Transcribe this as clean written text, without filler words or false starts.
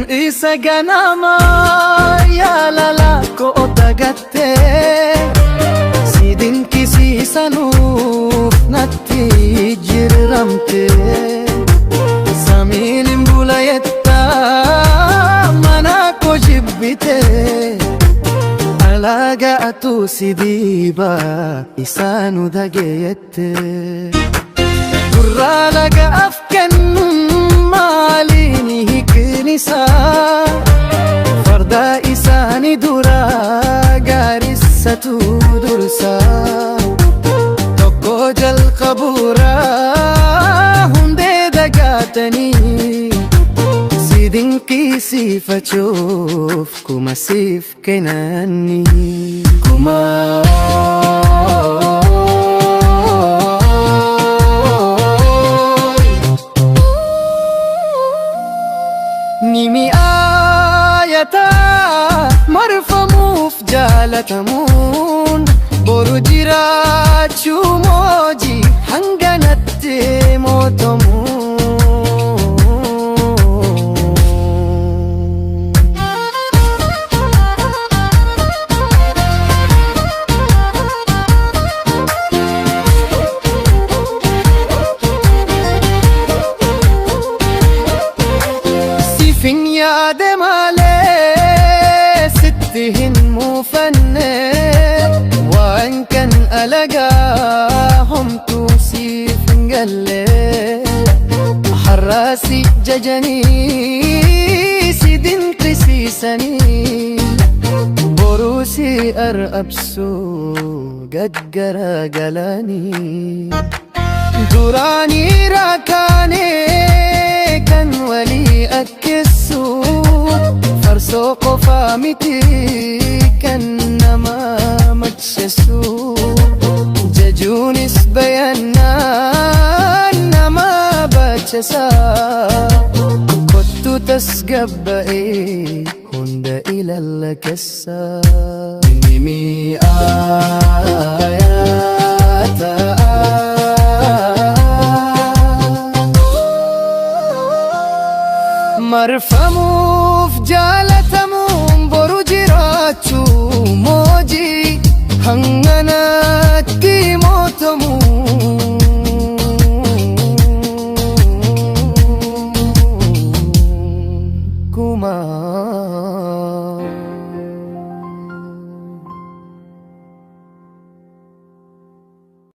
Isa ganama yaalala koo dagattee sidin kisiisanuuf natti jirramtee samiin hin bulayettaa mana koo jibbitee alagaatu si dhiiba isaanu dhageettee gurraa lagaaf kennuun maaliin hiiknisa farda isaani dura gaarissatu dursa tokko jalqabuura hundee dagaatanii si dinqisiifachuuf kuma siif kennanii kuma ni mi'aayata marfamuuf jaalatamuun boru jiraachuu mooji hanganatti mootamuun sifin yaade malee sitti hin muufanne waan kan alagaa homtuu siif hin galle har'aasi jajanii si dinqisiisanii boruu si ar'absuu gaggaragalanii duraanii raakaanee kan walii akkeessu farsoo qofaa miti kan nama macheessu jajuunis bayannaan nama baachesa kottu tasgabba'ee hunda ilalla keessa ni mi'aayata marfamuuf jaala